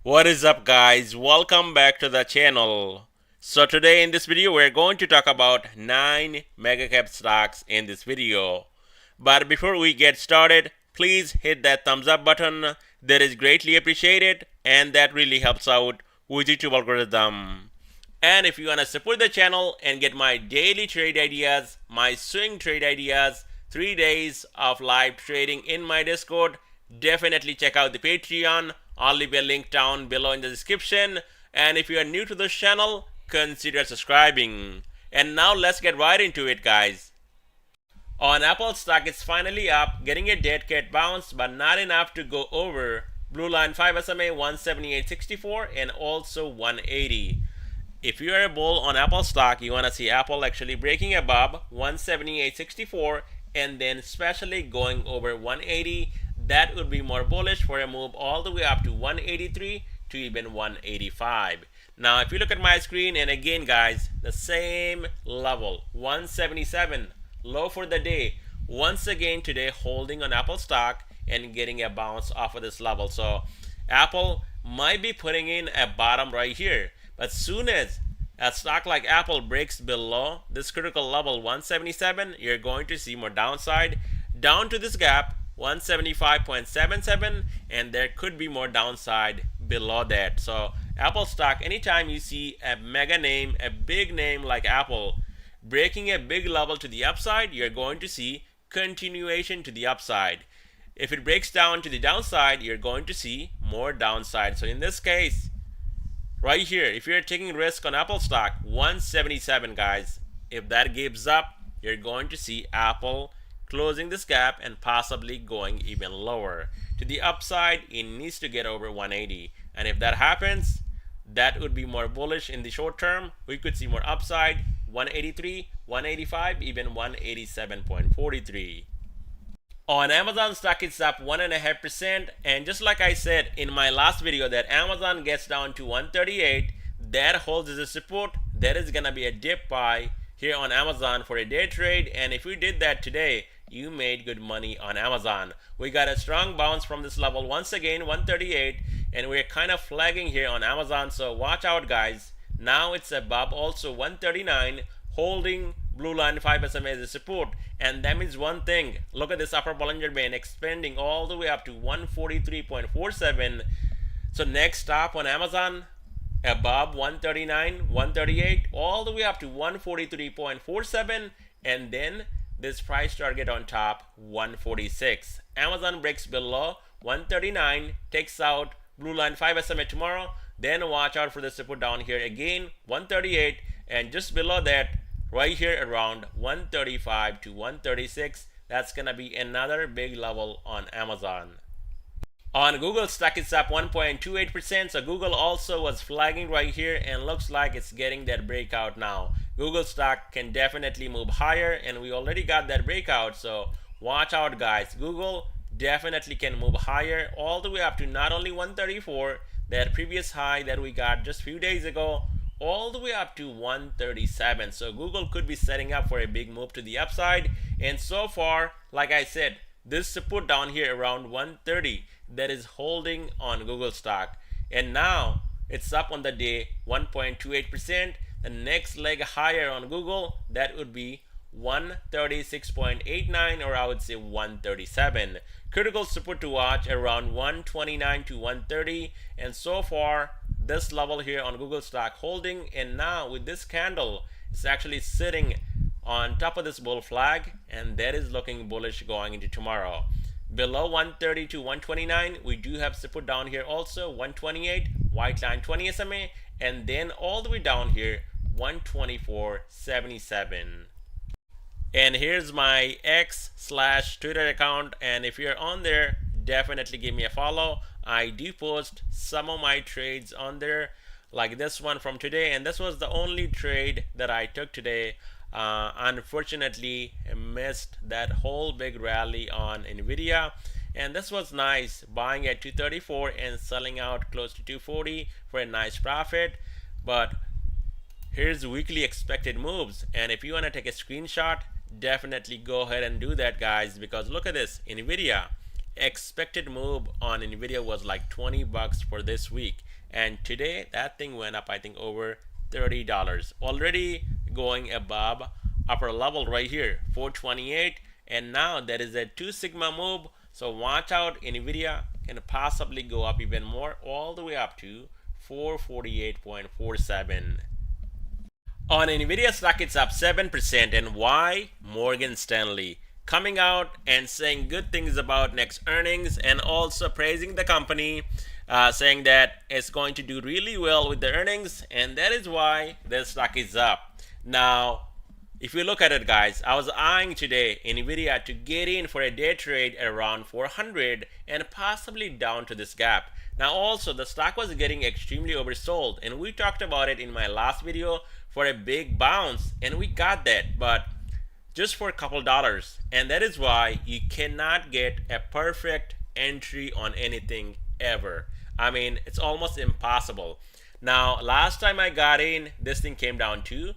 What is up, guys? Welcome back to the channel. So today in this video we're going to talk about 9 mega cap stocks in this video. But before we get started, please hit that thumbs up button. That is greatly appreciated and that really helps out with YouTube algorithm. And if you want to support the channel and get my daily trade ideas, my swing trade ideas, 3 days of live trading in my Discord, definitely check out the Patreon. I'll leave a link down below in the description. And if you are new to this channel, consider subscribing. And now let's get right into it, guys. On Apple stock, it's finally up, getting a dead cat bounce, but not enough to go over Blue Line 5 SMA 178.64 and also 180. If you are a bull on Apple stock, you want to see Apple actually breaking above 178.64 and then especially going over 180. That would be more bullish for a move all the way up to 183 to even 185. Now, if you look at my screen, and again, guys, the same level, 177, low for the day. Once again today, holding on Apple stock and getting a bounce off of this level. So, Apple might be putting in a bottom right here. But soon as a stock like Apple breaks below this critical level 177, you're going to see more downside down to this gap 175.77, and there could be more downside below that. So Apple stock, anytime you see a mega name, a big name like Apple breaking a big level to the upside, you're going to see continuation to the upside. If it breaks down to the downside, you're going to see more downside. So in this case, right here, if you're taking risk on Apple stock, 177, guys, if that gives up, you're going to see Apple closing this gap and possibly going even lower. To the upside, it needs to get over 180. And if that happens, that would be more bullish in the short term. We could see more upside, 183, 185, even 187.43. On Amazon stock, it's up 1.5%, and just like I said in my last video that Amazon gets down to 138, that holds as a support. That is gonna be a dip buy here on Amazon for a day trade, and if you did that today, you made good money on Amazon. We got a strong bounce from this level once again, 138, and we're kind of flagging here on Amazon, so watch out, guys. Now it's above also 139, holding Blue Line 5 SMA as a support, and that means one thing. Look at this upper Bollinger Band expanding all the way up to 143.47. So next stop on Amazon, above 139, 138, all the way up to 143.47, and then this price target on top, 146. Amazon breaks below 139, takes out Blue Line 5 SMA tomorrow, then watch out for the support down here again, 138, and just below that, right here around 135 to 136, that's gonna be another big level on Amazon. On Google stock, it's up 1.28%, so Google also was flagging right here and looks like it's getting that breakout now. Google stock can definitely move higher, and we already got that breakout, so watch out, guys. Google definitely can move higher all the way up to not only 134, that previous high that we got just a few days ago, all the way up to 137. So Google could be setting up for a big move to the upside, and so far, like I said, this support down here around 130 that is holding on Google stock, and now it's up on the day 1.28%. The next leg higher on Google, that would be 136.89, or I would say 137. Critical support to watch around 129 to 130, and so far this level here on Google stock holding, and now with this candle it's actually sitting on top of this bull flag, and that is looking bullish going into tomorrow. Below 130 to 129, we do have support down here also, 128, white line 20 SMA, and then all the way down here 124.77. And here's my X/Twitter account, and if you're on there, definitely give me a follow. I do post some of my trades on there, like this one from today, and this was the only trade that I took today. Unfortunately, I missed that whole big rally on Nvda, and this was nice, buying at 234 and selling out close to 240 for a nice profit. But here's weekly expected moves, and if you want to take a screenshot, definitely go ahead and do that, guys, because look at this. Nvda expected move on Nvda was like $20 for this week, and today that thing went up, I think, over $30, already going above upper level right here, 428. And now there is a 2 sigma move, so watch out. Nvidia can possibly go up even more, all the way up to 448.47. On Nvidia stock, it's up 7%. And why? Morgan Stanley coming out and saying good things about next earnings, and also praising the company, saying that it's going to do really well with the earnings, and that is why the stock is up. Now, if you look at it, guys, I was eyeing today Nvidia to get in for a day trade around 400 and possibly down to this gap. Now also, the stock was getting extremely oversold, and we talked about it in my last video for a big bounce, and we got that, but just for a couple dollars. And that is why you cannot get a perfect entry on anything ever. I mean, it's almost impossible. Now, last time I got in, this thing came down to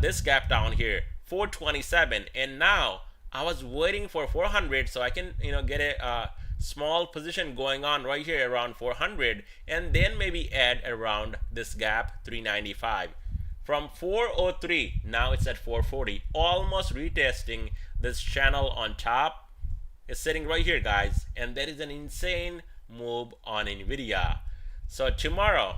this gap down here, 427, and now I was waiting for 400 so I can get a small position going on right here around 400, and then maybe add around this gap 395. From 403, now it's at 440, almost retesting this channel on top. It's sitting right here, guys, and that is an insane move on Nvidia. So tomorrow,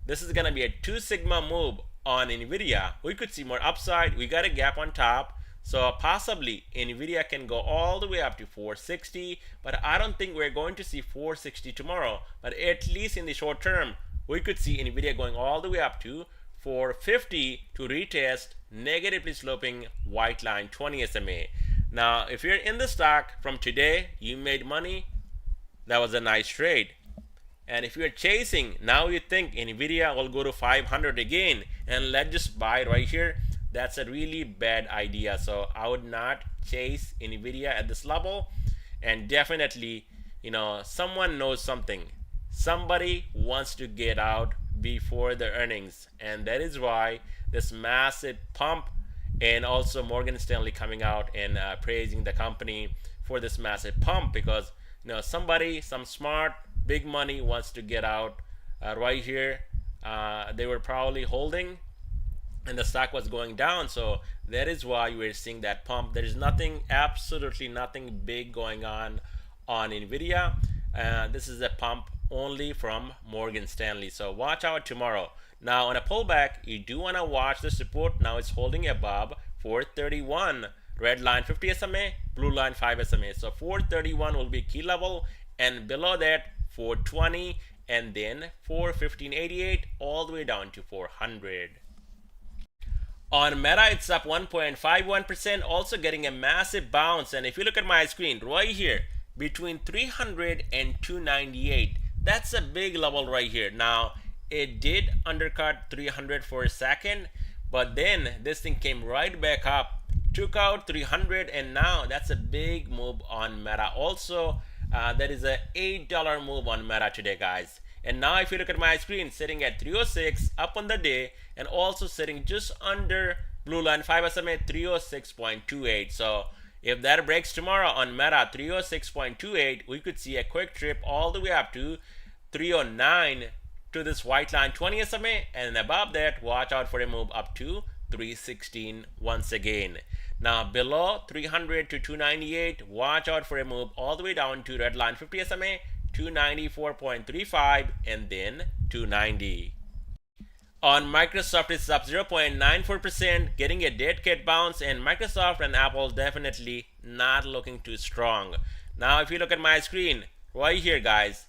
this is gonna be a 2 sigma move on Nvidia. We could see more upside. We got a gap on top, so possibly Nvidia can go all the way up to 460, but I don't think we're going to see 460 tomorrow. But at least in the short term, we could see Nvidia going all the way up to 450 to retest negatively sloping white line 20 SMA. Now, if you're in the stock from today, you made money. That was a nice trade. And if you're chasing, now you think Nvidia will go to 500 again, and let's just buy right here, that's a really bad idea. So I would not chase Nvidia at this level. And definitely, someone knows something. Somebody wants to get out before the earnings, and that is why this massive pump, and also Morgan Stanley coming out and praising the company for this massive pump, because somebody, some smart big money wants to get out right here. They were probably holding, and the stock was going down, so that is why we're seeing that pump. There is nothing, absolutely nothing big going on Nvidia. This is a pump only from Morgan Stanley, so watch out tomorrow. Now on a pullback, you do want to watch the support. Now it's holding above 431, red line 50 SMA, blue line 5 SMA. So 431 will be key level, and below that 420, and then 415.88 all the way down to 400. On Meta, it's up 1.51%, also getting a massive bounce. And if you look at my screen right here, between 300 and 298, that's a big level right here. Now, it did undercut 300 for a second, but then this thing came right back up, took out 300, and now that's a big move on Meta. Also, that is a $8 move on Meta today, guys. And now if you look at my screen, sitting at 306 up on the day, and also sitting just under blue line 5 SMA 306.28. So if that breaks tomorrow on Meta 306.28, we could see a quick trip all the way up to 309 to this white line 20 SMA, and above that, watch out for a move up to 316 once again. Now below 300 to 298, watch out for a move all the way down to red line 50 SMA 294.35, and then 290. On Microsoft, it's up 0.94%, getting a dead cat bounce, and Microsoft and Apple definitely not looking too strong. Now if you look at my screen right here, guys,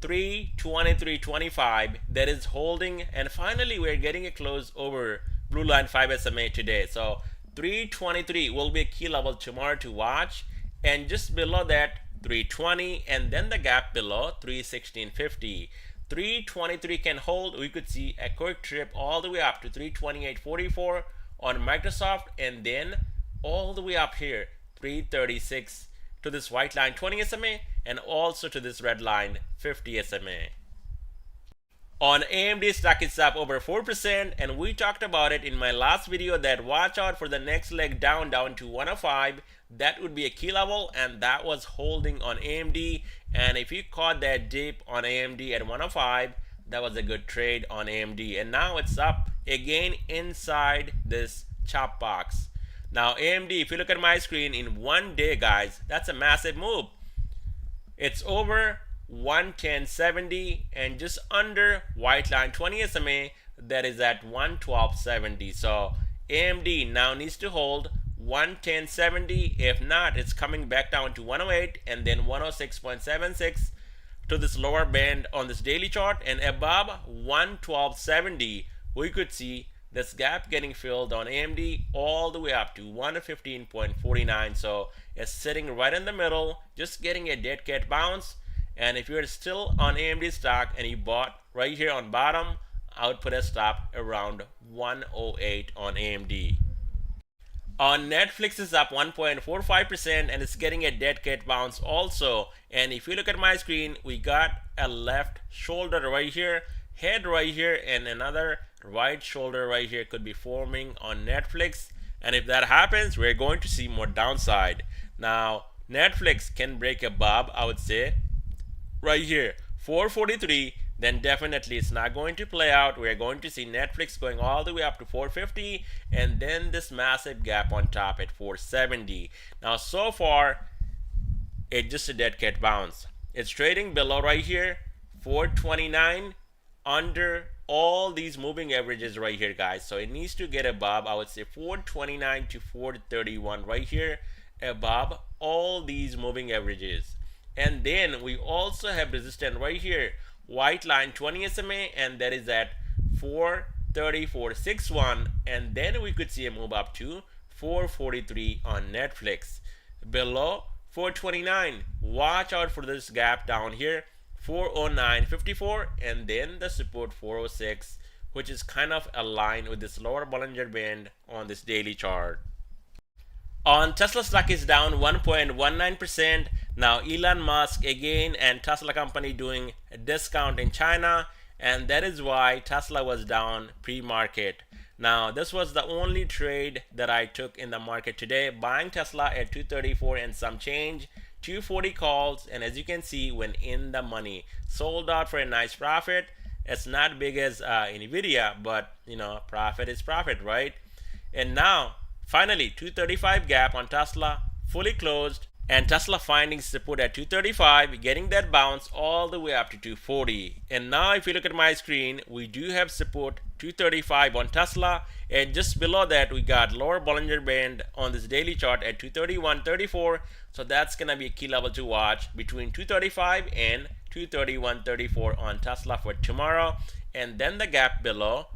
323.25, that is holding, and finally we're getting a close over blue line 5 SMA today. So 323 will be a key level tomorrow to watch, and just below that 320, and then the gap below 316.50. 323 can hold. We could see a quick trip all the way up to 328.44 on Microsoft, and then all the way up here 336 to this white line 20 SMA, and also to this red line 50 SMA. On AMD stock, it's up over 4%, and we talked about it in my last video that watch out for the next leg down to 105. That would be a key level, and that was holding on AMD. And if you caught that dip on AMD at 105, that was a good trade on AMD, and now it's up again inside this chop box. Now AMD, if you look at my screen, in 1 day, guys, that's a massive move. It's over 110.70 and just under white line 20 SMA that is at 112.70. So AMD now needs to hold 110.70. If not, it's coming back down to 108 and then 106.76 to this lower band on this daily chart, and above 112.70 we could see this gap getting filled on AMD all the way up to 115.49. So it's sitting right in the middle, just getting a dead cat bounce. And if you're still on AMD stock and you bought right here on bottom, I would put a stop around 108 on AMD. On Netflix is up 1.45% and it's getting a dead cat bounce also. And if you look at my screen, we got a left shoulder right here, head right here, and another right shoulder right here could be forming on Netflix. And if that happens, we're going to see more downside. Now Netflix can break above, I would say, right here 443, then definitely it's not going to play out. We're going to see Netflix going all the way up to 450 and then this massive gap on top at 470. Now so far it's just a dead cat bounce. It's trading below right here 429, under all these moving averages right here, guys. So it needs to get above, I would say, 429 to 431 right here, above all these moving averages. And then we also have resistance right here, white line 20 SMA, and that is at 434.61, and then we could see a move up to 443 on Netflix. Below 429, watch out for this gap down here, 409.54, and then the support 406, which is kind of aligned with this lower Bollinger Band on this daily chart. On Tesla stock is down 1.19%. Now Elon Musk again and Tesla company doing a discount in China, and that is why Tesla was down pre-market. Now this was the only trade that I took in the market today, buying Tesla at 234 and some change, 240 calls, and as you can see, when in the money, sold out for a nice profit. It's not big as Nvda, but you know, profit is profit, right? And now finally 235 gap on Tesla, fully closed, and Tesla finding support at 235, getting that bounce all the way up to 240. And now if you look at my screen, we do have support 235 on Tesla, and just below that we got lower Bollinger Band on this daily chart at 231.34. So that's gonna be a key level to watch between 235 and 231.34 on Tesla for tomorrow, and then the gap below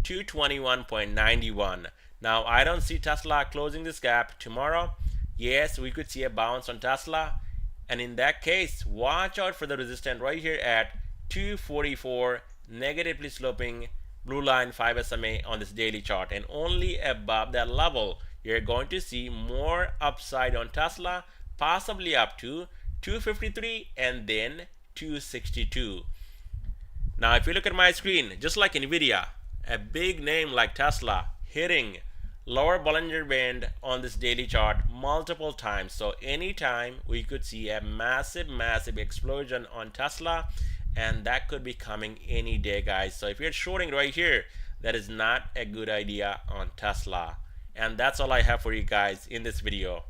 221.91. Now I don't see Tesla closing this gap tomorrow. Yes, we could see a bounce on Tesla, and in that case, watch out for the resistance right here at 244, negatively sloping blue line 5 SMA on this daily chart, and only above that level you're going to see more upside on Tesla, possibly up to 253 and then 262. Now if you look at my screen, just like Nvda, a big name like Tesla hitting lower Bollinger Band on this daily chart multiple times. So anytime we could see a massive explosion on Tesla, and that could be coming any day, guys. So if you're shorting right here, that is not a good idea on Tesla. And that's all I have for you guys in this video.